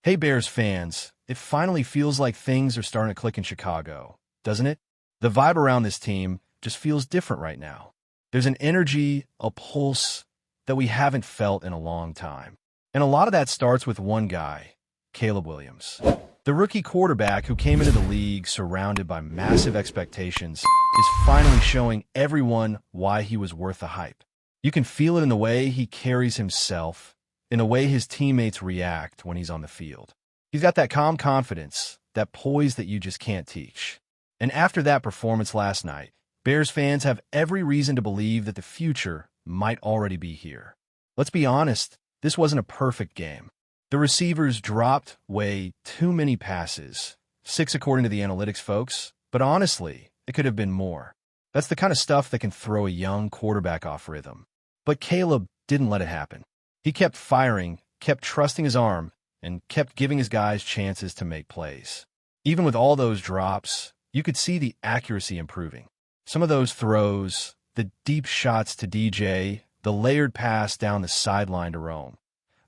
Hey Bears fans, it finally feels like things are starting to click in Chicago, doesn't it? The vibe around this team just feels different right now. There's an energy, a pulse that we haven't felt in a long time. And a lot of that starts with one guy, Caleb Williams. The rookie quarterback who came into the league surrounded by massive expectations is finally showing everyone why he was worth the hype. You can feel it in the way he carries himself, in the way his teammates react when he's on the field. He's got that calm confidence, that poise that you just can't teach. And after that performance last night, Bears fans have every reason to believe that the future might already be here. Let's be honest, this wasn't a perfect game. The receivers dropped way too many passes, 6 according to the analytics folks, but honestly, it could have been more. That's the kind of stuff that can throw a young quarterback off rhythm. But Caleb didn't let it happen. He kept firing, kept trusting his arm, and kept giving his guys chances to make plays. Even with all those drops, you could see the accuracy improving. Some of those throws, the deep shots to DJ, the layered pass down the sideline to Rome,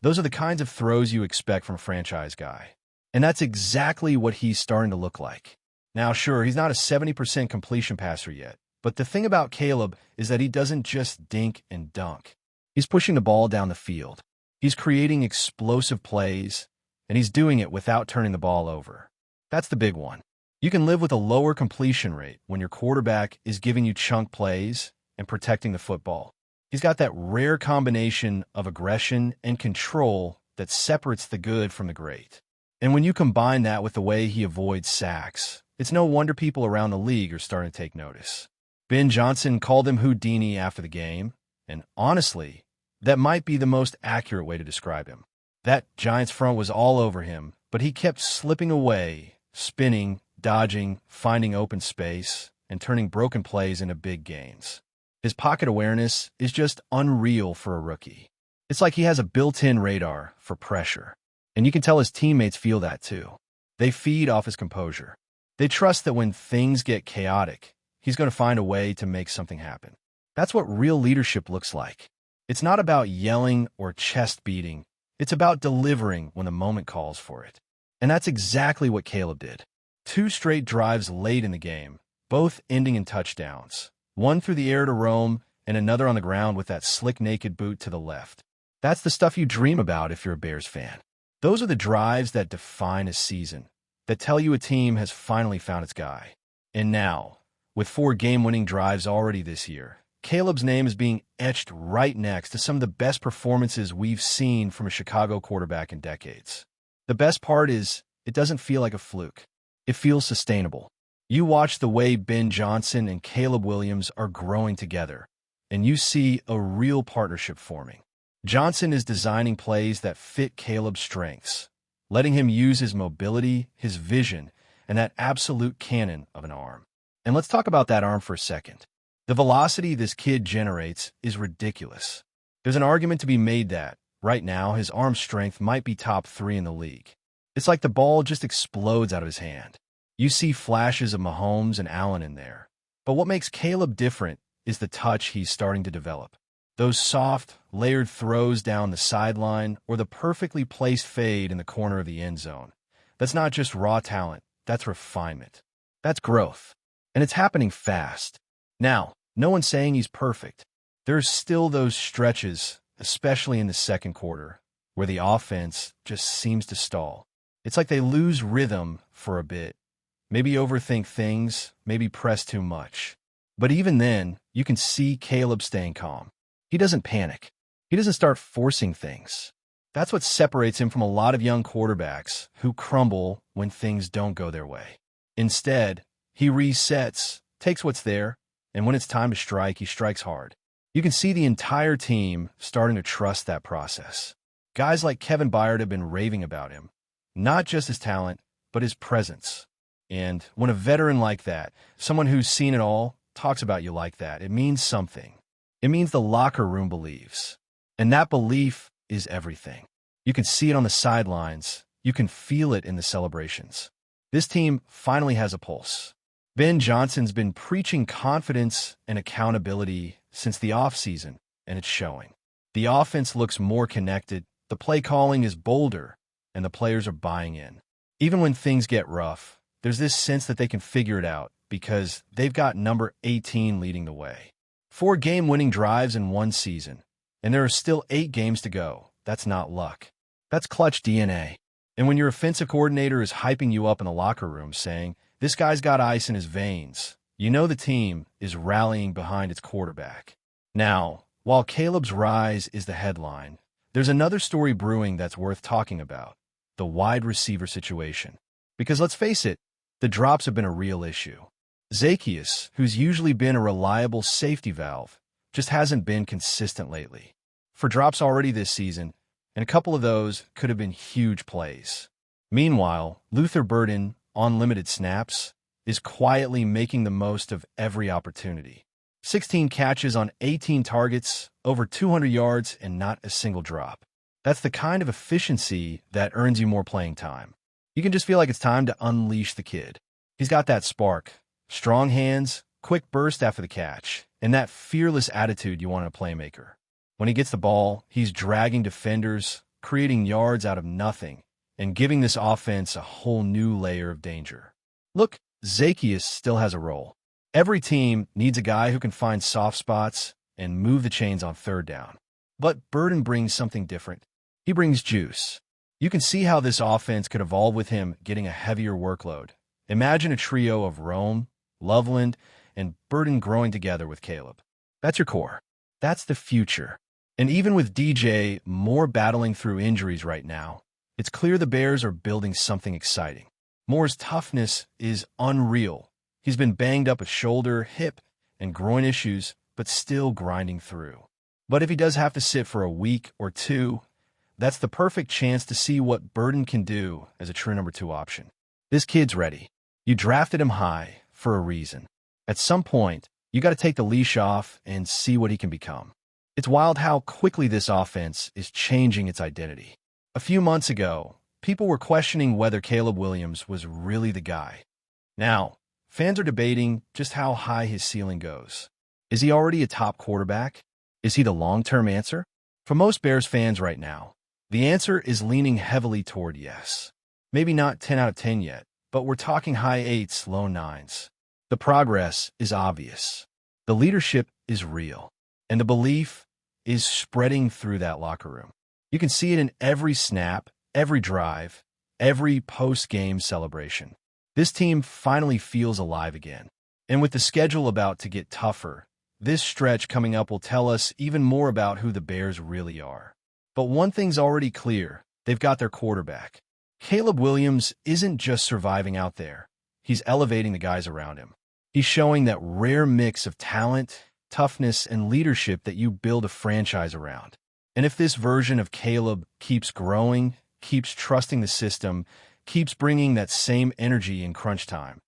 those are the kinds of throws you expect from a franchise guy. And that's exactly what he's starting to look like. Now, sure, he's not a 70% completion passer yet, but the thing about Caleb is that he doesn't just dink and dunk. He's pushing the ball down the field. He's creating explosive plays, and he's doing it without turning the ball over. That's the big one. You can live with a lower completion rate when your quarterback is giving you chunk plays and protecting the football. He's got that rare combination of aggression and control that separates the good from the great. And when you combine that with the way he avoids sacks, it's no wonder people around the league are starting to take notice. Ben Johnson called him Houdini after the game, and honestly, that might be the most accurate way to describe him. That Giants front was all over him, but he kept slipping away, spinning, dodging, finding open space, and turning broken plays into big gains. His pocket awareness is just unreal for a rookie. It's like he has a built-in radar for pressure. And you can tell his teammates feel that too. They feed off his composure. They trust that when things get chaotic, he's going to find a way to make something happen. That's what real leadership looks like. It's not about yelling or chest beating. It's about delivering when the moment calls for it. And that's exactly what Caleb did. 2 straight drives late in the game, both ending in touchdowns. One through the air to Rome, and another on the ground with that slick naked boot to the left. That's the stuff you dream about if you're a Bears fan. Those are the drives that define a season, that tell you a team has finally found its guy. And now, with 4 game-winning drives already this year, Caleb's name is being etched right next to some of the best performances we've seen from a Chicago quarterback in decades. The best part is, it doesn't feel like a fluke. It feels sustainable. You watch the way Ben Johnson and Caleb Williams are growing together, and you see a real partnership forming. Johnson is designing plays that fit Caleb's strengths, letting him use his mobility, his vision, and that absolute cannon of an arm. And let's talk about that arm for a second. The velocity this kid generates is ridiculous. There's an argument to be made that, right now, his arm strength might be top 3 in the league. It's like the ball just explodes out of his hand. You see flashes of Mahomes and Allen in there. But what makes Caleb different is the touch he's starting to develop. Those soft, layered throws down the sideline or the perfectly placed fade in the corner of the end zone. That's not just raw talent, that's refinement. That's growth. And it's happening fast. Now, no one's saying he's perfect. There's still those stretches, especially in the second quarter, where the offense just seems to stall. It's like they lose rhythm for a bit. Maybe overthink things, maybe press too much. But even then, you can see Caleb staying calm. He doesn't panic. He doesn't start forcing things. That's what separates him from a lot of young quarterbacks who crumble when things don't go their way. Instead, he resets, takes what's there, and when it's time to strike, he strikes hard. You can see the entire team starting to trust that process. Guys like Kevin Byard have been raving about him, not just his talent, but his presence. And when a veteran like that, someone who's seen it all, talks about you like that, it means something. It means the locker room believes. And that belief is everything. You can see it on the sidelines. You can feel it in the celebrations. This team finally has a pulse. Ben Johnson's been preaching confidence and accountability since the offseason, and it's showing. The offense looks more connected. The play calling is bolder. and the players are buying in. Even when things get rough, there's this sense that they can figure it out because they've got number 18 leading the way. 4 game-winning drives in one season, and there are still 8 games to go. That's not luck. That's clutch DNA. And when your offensive coordinator is hyping you up in the locker room saying, "This guy's got ice in his veins," you know the team is rallying behind its quarterback. Now, while Caleb's rise is the headline, there's another story brewing that's worth talking about: the wide receiver situation. Because let's face it, the drops have been a real issue. Zaccheaus, who's usually been a reliable safety valve, just hasn't been consistent lately. 4 drops already this season, and a couple of those could have been huge plays. Meanwhile, Luther Burden, on limited snaps, is quietly making the most of every opportunity. 16 catches on 18 targets, over 200 yards, and not a single drop. That's the kind of efficiency that earns you more playing time. You can just feel like it's time to unleash the kid. He's got that spark, strong hands, quick burst after the catch, and that fearless attitude you want in a playmaker. When he gets the ball, he's dragging defenders, creating yards out of nothing, and giving this offense a whole new layer of danger. Look, Zaccheaus still has a role. Every team needs a guy who can find soft spots and move the chains on 3rd down. But Burden brings something different. He brings juice. You can see how this offense could evolve with him getting a heavier workload. Imagine a trio of Rome, Loveland, and Burden growing together with Caleb. That's your core. That's the future. And even with DJ Moore battling through injuries right now, it's clear the Bears are building something exciting. Moore's toughness is unreal. He's been banged up with shoulder, hip, and groin issues, but still grinding through. But if he does have to sit for a week or 2, that's the perfect chance to see what Burden can do as a true number 2 option. This kid's ready. You drafted him high for a reason. At some point, you got to take the leash off and see what he can become. It's wild how quickly this offense is changing its identity. A few months ago, people were questioning whether Caleb Williams was really the guy. Now, fans are debating just how high his ceiling goes. Is he already a top quarterback? Is he the long-term answer? For most Bears fans right now, the answer is leaning heavily toward yes. Maybe not 10 out of 10 yet, but we're talking high 8s, low 9s. The progress is obvious. The leadership is real. And the belief is spreading through that locker room. You can see it in every snap, every drive, every post-game celebration. This team finally feels alive again. And with the schedule about to get tougher, this stretch coming up will tell us even more about who the Bears really are. But one thing's already clear: they've got their quarterback. Caleb Williams isn't just surviving out there. He's elevating the guys around him. He's showing that rare mix of talent, toughness, and leadership that you build a franchise around. And if this version of Caleb keeps growing, keeps trusting the system, keeps bringing that same energy in crunch time,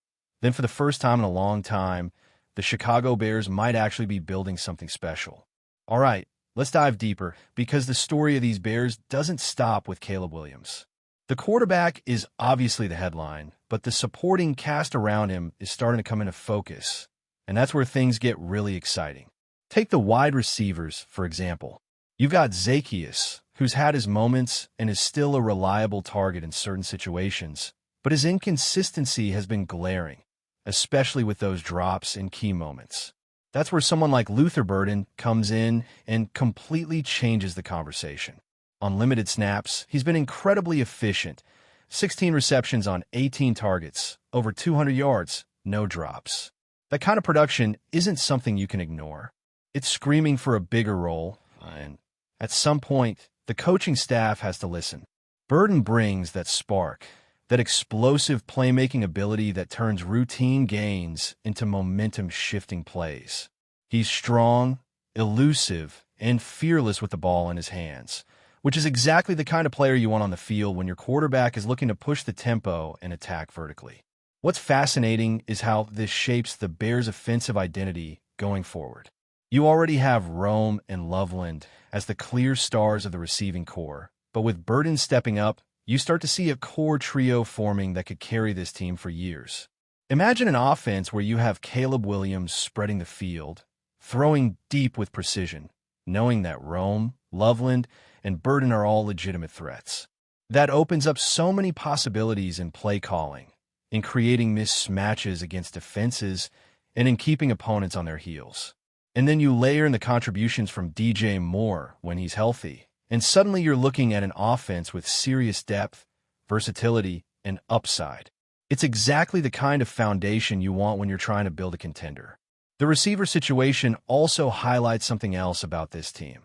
then for the first time in a long time, the Chicago Bears might actually be building something special. All right, let's dive deeper, because the story of these Bears doesn't stop with Caleb Williams. The quarterback is obviously the headline, but the supporting cast around him is starting to come into focus. And that's where things get really exciting. Take the wide receivers, for example. You've got Zaccheaus, who's had his moments and is still a reliable target in certain situations, but his inconsistency has been glaring, especially with those drops in key moments. That's where someone like Luther Burden comes in and completely changes the conversation. On limited snaps, he's been incredibly efficient. 16 receptions on 18 targets, over 200 yards, no drops. That kind of production isn't something you can ignore. It's screaming for a bigger role, and at some point, the coaching staff has to listen. Burden brings that spark, that explosive playmaking ability that turns routine gains into momentum-shifting plays. He's strong, elusive, and fearless with the ball in his hands, which is exactly the kind of player you want on the field when your quarterback is looking to push the tempo and attack vertically. What's fascinating is how this shapes the Bears' offensive identity going forward. You already have Rome and Loveland as the clear stars of the receiving core, but with Burden stepping up, you start to see a core trio forming that could carry this team for years. Imagine an offense where you have Caleb Williams spreading the field, throwing deep with precision, knowing that Rome, Loveland, and Burden are all legitimate threats. That opens up so many possibilities in play calling, in creating mismatches against defenses, and in keeping opponents on their heels. And then you layer in the contributions from DJ Moore when he's healthy, and suddenly you're looking at an offense with serious depth, versatility, and upside. It's exactly the kind of foundation you want when you're trying to build a contender. The receiver situation also highlights something else about this team: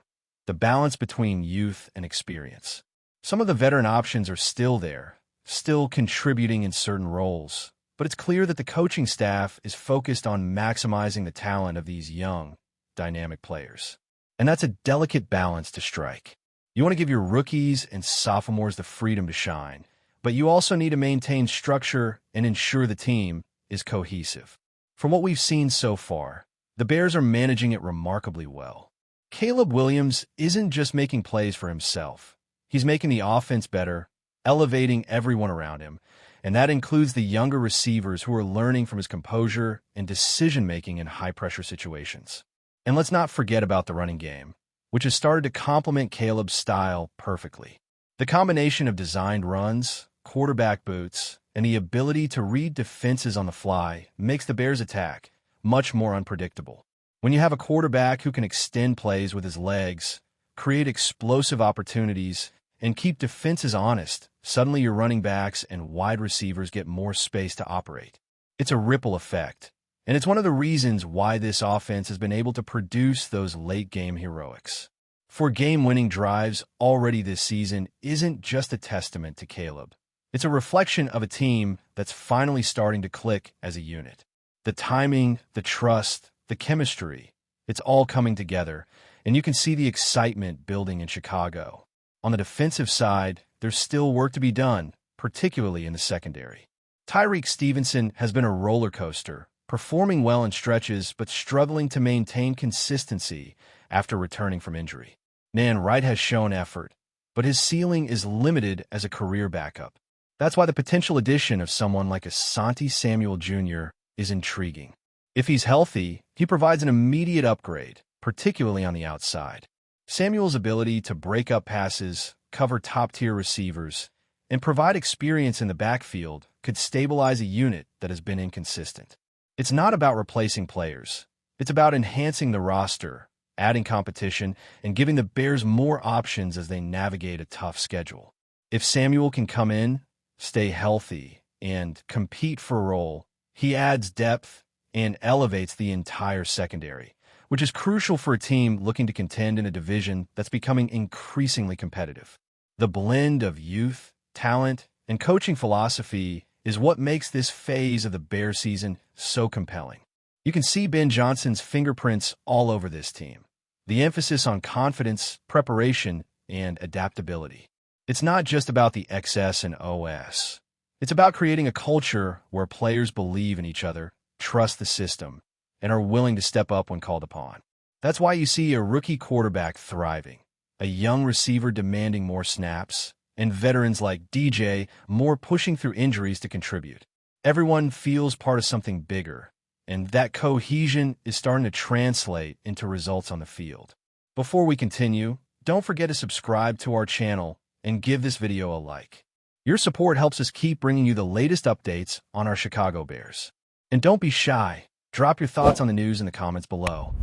the balance between youth and experience. Some of the veteran options are still there, still contributing in certain roles, but it's clear that the coaching staff is focused on maximizing the talent of these young, dynamic players. And that's a delicate balance to strike. You want to give your rookies and sophomores the freedom to shine, but you also need to maintain structure and ensure the team is cohesive. From what we've seen so far, the Bears are managing it remarkably well. Caleb Williams isn't just making plays for himself. He's making the offense better, elevating everyone around him, and that includes the younger receivers who are learning from his composure and decision-making in high-pressure situations. And let's not forget about the running game, which has started to complement Caleb's style perfectly. The combination of designed runs, quarterback boots, and the ability to read defenses on the fly makes the Bears' attack much more unpredictable. When you have a quarterback who can extend plays with his legs, create explosive opportunities, and keep defenses honest, suddenly your running backs and wide receivers get more space to operate. It's a ripple effect, and it's one of the reasons why this offense has been able to produce those late-game heroics. For game-winning drives already this season isn't just a testament to Caleb. It's a reflection of a team that's finally starting to click as a unit. The timing, the trust, the chemistry, it's all coming together, and you can see the excitement building in Chicago. On the defensive side, there's still work to be done, particularly in the secondary. Tyreek Stevenson has been a roller coaster, performing well in stretches but struggling to maintain consistency after returning from injury. Nan Wright has shown effort, but his ceiling is limited as a career backup. That's why the potential addition of someone like Asante Samuel Jr. is intriguing. If he's healthy, he provides an immediate upgrade, particularly on the outside. Samuel's ability to break up passes, cover top-tier receivers, and provide experience in the backfield could stabilize a unit that has been inconsistent. It's not about replacing players. It's about enhancing the roster, adding competition, and giving the Bears more options as they navigate a tough schedule. If Samuel can come in, stay healthy, and compete for a role, he adds depth and elevates the entire secondary, which is crucial for a team looking to contend in a division that's becoming increasingly competitive. The blend of youth, talent, and coaching philosophy is what makes this phase of the Bears season so compelling. You can see Ben Johnson's fingerprints all over this team. The emphasis on confidence, preparation, and adaptability. It's not just about the XS and OS. It's about creating a culture where players believe in each other, trust the system, and are willing to step up when called upon. That's why you see a rookie quarterback thriving, a young receiver demanding more snaps, and veterans like DJ Moore pushing through injuries to contribute. Everyone feels part of something bigger, and that cohesion is starting to translate into results on the field. Before we continue, don't forget to subscribe to our channel and give this video a like. Your support helps us keep bringing you the latest updates on our Chicago Bears. And don't be shy. Drop your thoughts on the news in the comments below.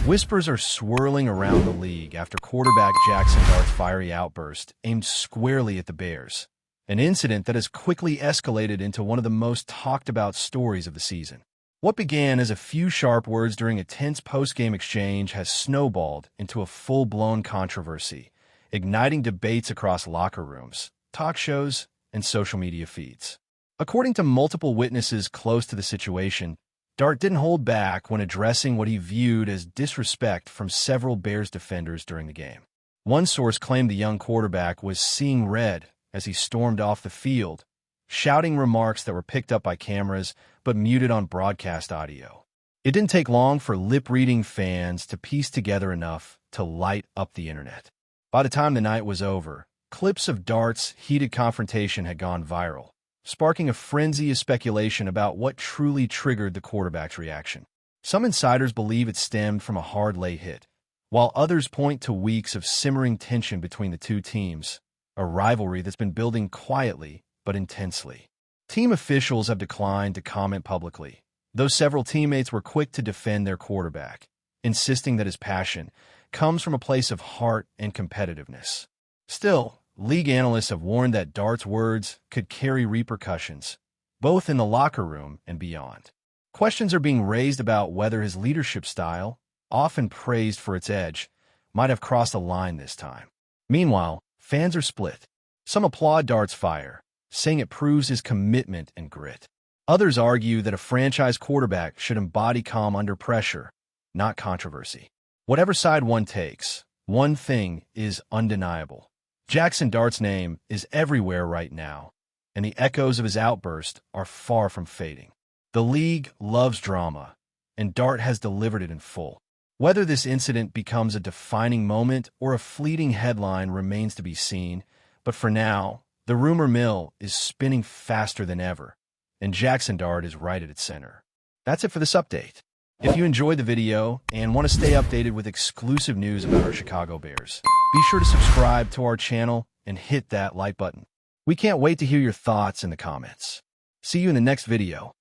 Whispers are swirling around the league after quarterback Jaxson Dart's fiery outburst aimed squarely at the Bears, an incident that has quickly escalated into one of the most talked-about stories of the season. What began as a few sharp words during a tense post-game exchange has snowballed into a full-blown controversy, igniting debates across locker rooms, talk shows, and social media feeds. According to multiple witnesses close to the situation, Dart didn't hold back when addressing what he viewed as disrespect from several Bears defenders during the game. One source claimed the young quarterback was seeing red as he stormed off the field, shouting remarks that were picked up by cameras but muted on broadcast audio. It didn't take long for lip-reading fans to piece together enough to light up the internet. By the time the night was over, clips of Dart's heated confrontation had gone viral, sparking a frenzy of speculation about what truly triggered the quarterback's reaction. Some insiders believe it stemmed from a hard late hit, while others point to weeks of simmering tension between the two teams, a rivalry that's been building quietly but intensely. Team officials have declined to comment publicly, though several teammates were quick to defend their quarterback, insisting that his passion comes from a place of heart and competitiveness. Still, league analysts have warned that Dart's words could carry repercussions, both in the locker room and beyond. Questions are being raised about whether his leadership style, often praised for its edge, might have crossed a line this time. Meanwhile, fans are split. Some applaud Dart's fire, saying it proves his commitment and grit. Others argue that a franchise quarterback should embody calm under pressure, not controversy. Whatever side one takes, one thing is undeniable. Jaxson Dart's name is everywhere right now, and the echoes of his outburst are far from fading. The league loves drama, and Dart has delivered it in full. Whether this incident becomes a defining moment or a fleeting headline remains to be seen, but for now, the rumor mill is spinning faster than ever, and Jaxson Dart is right at its center. That's it for this update. If you enjoyed the video and want to stay updated with exclusive news about our Chicago Bears, be sure to subscribe to our channel and hit that like button. We can't wait to hear your thoughts in the comments. See you in the next video.